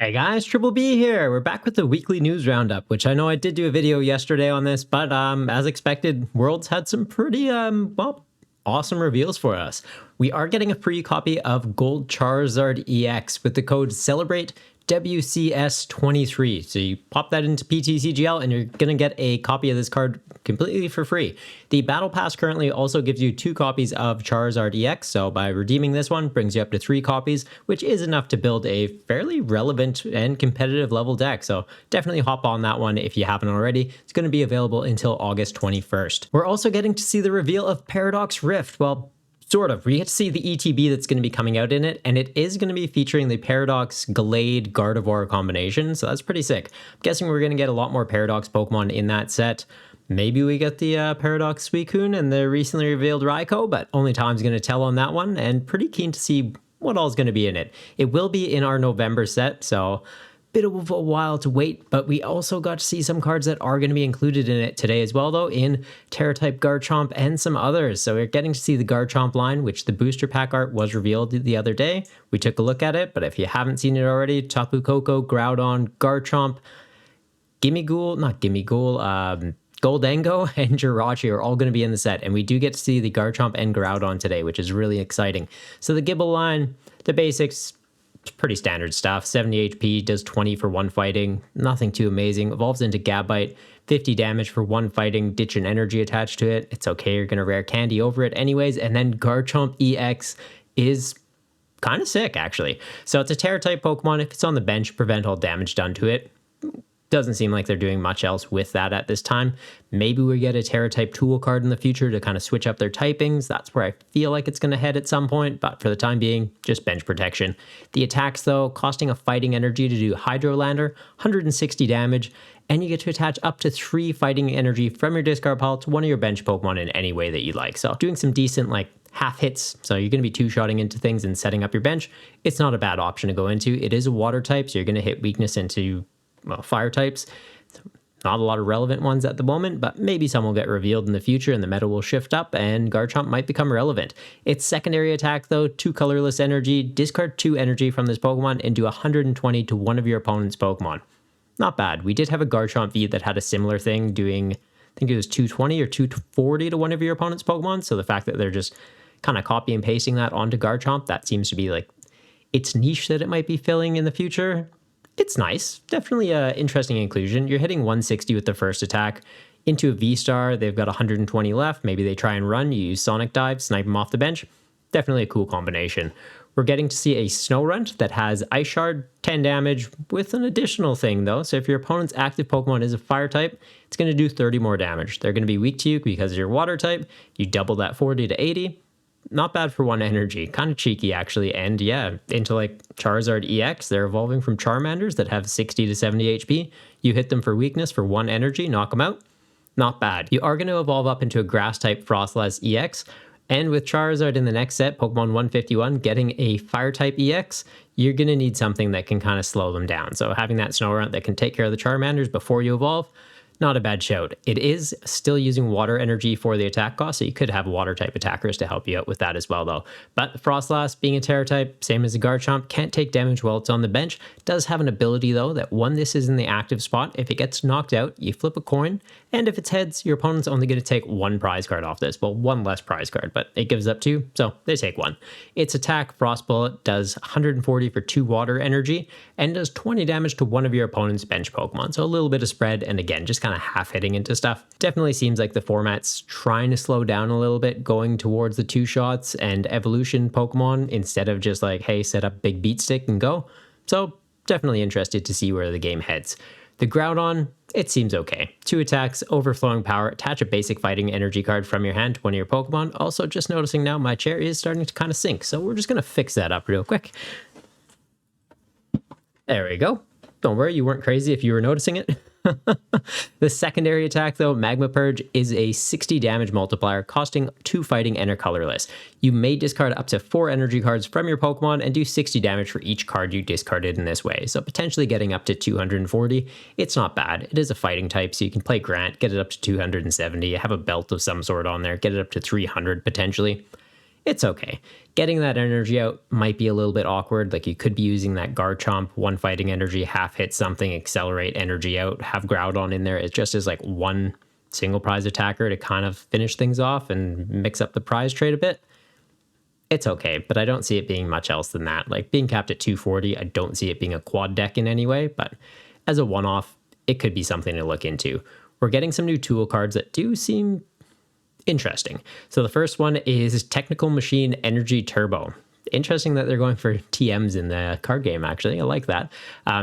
Hey guys, Triple B here. We're back with the weekly news roundup, which I know I did do a video yesterday on this, but as expected, Worlds had some pretty awesome reveals for us. We are getting a free copy of Gold Charizard EX with the code Celebrate WCS23. So you pop that into PTCGL and you're going to get a copy of this card completely for free. The Battle Pass currently also gives you 2 copies of Charizard EX, so by redeeming this one, brings you up to 3 copies, which is enough to build a fairly relevant and competitive level deck. So definitely hop on that one if you haven't already. It's going to be available until August 21st. We're also getting to see the reveal of Paradox Rift. Well, sort of. We get to see the ETB that's going to be coming out in it, and it is going to be featuring the Paradox Gallade Gardevoir combination, so that's pretty sick. I'm guessing we're going to get a lot more Paradox Pokemon in that set. Maybe we get the Paradox Suicune and the recently revealed Raikou, but only time's going to tell on that one, and pretty keen to see what all's going to be in it. It will be in our November set, so bit of a while to wait, but we also got to see some cards that are going to be included in it today as well, though, in Terra-type Garchomp and some others. So we're getting to see the Garchomp line, which the booster pack art was revealed the other day. We took a look at it, but if you haven't seen it already, Tapu Koko, Groudon, Garchomp, Goldango, and Jirachi are all going to be in the set, and we do get to see the Garchomp and Groudon today, which is really exciting. So the Gible line, the basics, pretty standard stuff. 70 HP, does 20 for 1 fighting, nothing too amazing. Evolves into Gabite, 50 damage for 1 fighting, ditch and energy attached to it. It's okay, you're gonna rare candy over it anyways. And then Garchomp EX is kind of sick, actually. So it's a Terra-type Pokemon. If it's on the bench, prevent all damage done to it. Doesn't seem like they're doing much else with that at this time. Maybe we get a Terra-type tool card in the future to kind of switch up their typings. That's where I feel like it's going to head at some point, but for the time being, just bench protection. The attacks, though, costing a fighting energy to do Hydrolander, 160 damage, and you get to attach up to 3 fighting energy from your discard pile to one of your bench Pokemon in any way that you like. So doing some decent, half hits, so you're going to be 2-shotting into things and setting up your bench. It's not a bad option to go into. It is a water type, so you're going to hit weakness into fire types. Not a lot of relevant ones at the moment, but maybe some will get revealed in the future and the meta will shift up and Garchomp might become relevant. Its secondary attack, though, 2 colorless energy, discard 2 energy from this Pokemon and do 120 to one of your opponent's Pokemon. Not bad. We did have a Garchomp V that had a similar thing, doing, I think it was 220 or 240 to one of your opponent's Pokemon. So the fact that they're just kind of copy and pasting that onto Garchomp, that seems to be its niche that it might be filling in the future. It's nice. Definitely an interesting inclusion. You're hitting 160 with the first attack. Into a V-Star, they've got 120 left. Maybe they try and run. You use Sonic Dive, snipe them off the bench. Definitely a cool combination. We're getting to see a Snorunt that has Ice Shard, 10 damage, with an additional thing, though. So if your opponent's active Pokemon is a Fire type, it's going to do 30 more damage. They're going to be weak to you because you're Water type. You double that 40 to 80. Not bad for 1 energy. Kind of cheeky, actually. And yeah, into Charizard EX, they're evolving from Charmanders that have 60 to 70 HP. You hit them for weakness for 1 energy, knock them out. Not bad. You are going to evolve up into a Grass-type Froslass EX. And with Charizard in the next set, Pokemon 151, getting a Fire-type EX, you're going to need something that can kind of slow them down. So having that Snorunt that can take care of the Charmanders before you evolve, not a bad shout. It is still using water energy for the attack cost, so you could have water type attackers to help you out with that as well, though. But the Froslass, being a Terra type, same as the Garchomp, can't take damage while it's on the bench. Does have an ability, though, that when this is in the active spot, if it gets knocked out, you flip a coin, and if it's heads, your opponent's only going to take 1 prize card off this. Well, 1 less prize card, but it gives up 2, so they take 1. Its attack, Frost Bullet, does 140 for 2 water energy, and does 20 damage to one of your opponent's bench Pokemon. So a little bit of spread, and again, just kind of half hitting into stuff. Definitely seems like the format's trying to slow down a little bit, going towards the 2-shots and evolution Pokemon instead of just hey, set up big beat stick and go. So definitely interested to see where the game heads. The Groudon, it seems okay. 2 attacks, overflowing power, attach a basic fighting energy card from your hand to one of your Pokemon. Also, just noticing now my chair is starting to kind of sink, so we're just going to fix that up real quick. There we go. Don't worry, you weren't crazy if you were noticing it. The secondary attack, though, Magma Purge, is a 60 damage multiplier, costing 2 fighting and are colorless. You may discard up to 4 energy cards from your Pokemon and do 60 damage for each card you discarded in this way, so potentially getting up to 240. It's not bad. It is a fighting type, so you can play Grant, get it up to 270, have a belt of some sort on there, get it up to 300 potentially. it's okay. Getting that energy out might be a little bit awkward. Like you could be using that Garchomp, one fighting energy, half hit something, accelerate energy out, have Groudon in there. It just is like one single prize attacker to kind of finish things off and mix up the prize trade a bit. It's okay, but I don't see it being much else than that. Like being capped at 240, I don't see it being a quad deck in any way, but as a one-off, it could be something to look into. We're getting some new tool cards that do seem interesting. So the first one is Technical Machine Energy Turbo. Interesting that they're going for TMs in the card game, actually. I like that.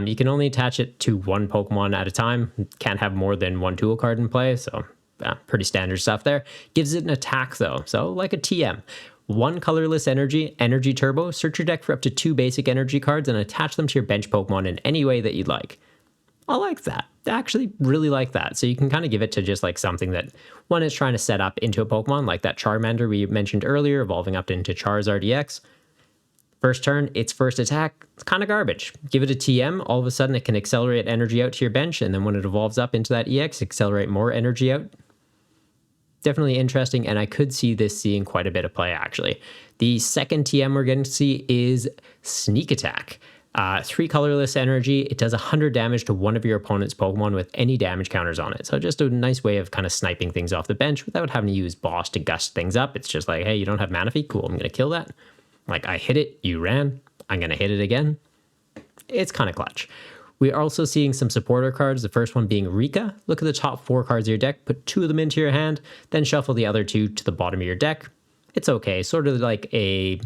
You can only attach it to one Pokemon at a time. Can't have more than one tool card in play, so pretty standard stuff there. Gives it an attack, though, so like a TM. One colorless energy turbo. Search your deck for up to 2 basic energy cards and attach them to your bench Pokemon in any way that you'd like. I like that. I actually really like that. So you can kind of give it to just like something that one is trying to set up into a Pokemon, like that Charmander we mentioned earlier, evolving up into Charizard EX. First turn, its first attack, it's kind of garbage. Give it a TM, all of a sudden it can accelerate energy out to your bench, and then when it evolves up into that EX, accelerate more energy out. Definitely interesting, and I could see this seeing quite a bit of play, actually. The second TM we're going to see is Sneak Attack. 3 colorless energy. It does 100 damage to one of your opponent's Pokemon with any damage counters on it. So just a nice way of kind of sniping things off the bench without having to use boss to gust things up. It's just like, hey, you don't have Manaphy? Cool, I'm going to kill that. Like, I hit it, you ran, I'm going to hit it again. It's kind of clutch. We are also seeing some supporter cards, the first one being Rika. Look at the top 4 cards of your deck, put 2 of them into your hand, then shuffle the other 2 to the bottom of your deck. It's okay, sort of like a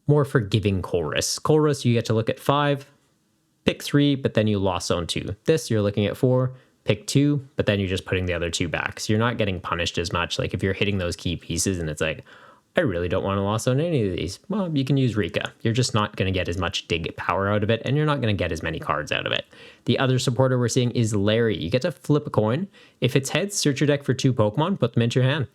more forgiving Colress. Colress, you get to look at 5, pick 3, but then you lost zone 2. This, you're looking at 4, pick 2, but then you're just putting the other 2 back. So you're not getting punished as much. Like if you're hitting those key pieces and it's like, I really don't want to loss zone any of these. Well, you can use Rika. You're just not going to get as much dig power out of it, and you're not going to get as many cards out of it. The other supporter we're seeing is Larry. You get to flip a coin. If it's heads, search your deck for 2 Pokemon, put them into your hand.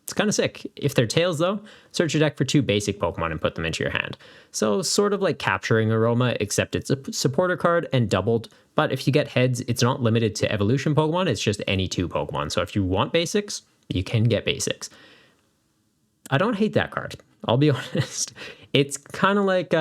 It's kind of sick. If they're tails, though, search your deck for 2 basic Pokemon and put them into your hand. So sort of like capturing Aroma, except it's a supporter card and doubled. But if you get heads, it's not limited to evolution Pokemon. It's just any 2 Pokemon. So if you want basics, you can get basics. I don't hate that card. I'll be honest. It's kind of like,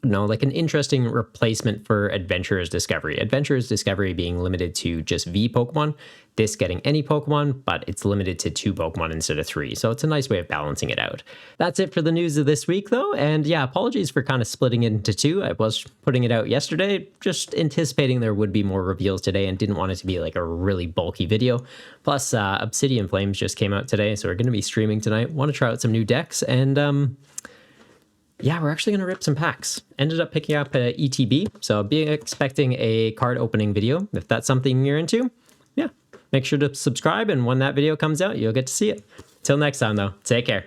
like an interesting replacement for Adventurer's Discovery. Adventurer's Discovery being limited to just V Pokemon. This getting any Pokemon, but it's limited to 2 Pokemon instead of 3. So it's a nice way of balancing it out. That's it for the news of this week, though. And yeah, apologies for kind of splitting it into 2. I was putting it out yesterday, just anticipating there would be more reveals today and didn't want it to be like a really bulky video. Plus, Obsidian Flames just came out today, so we're going to be streaming tonight. Want to try out some new decks, and yeah, we're actually going to rip some packs. Ended up picking up a ETB, so be expecting a card opening video. If that's something you're into, yeah, make sure to subscribe, and when that video comes out, you'll get to see it. Till next time, though, take care.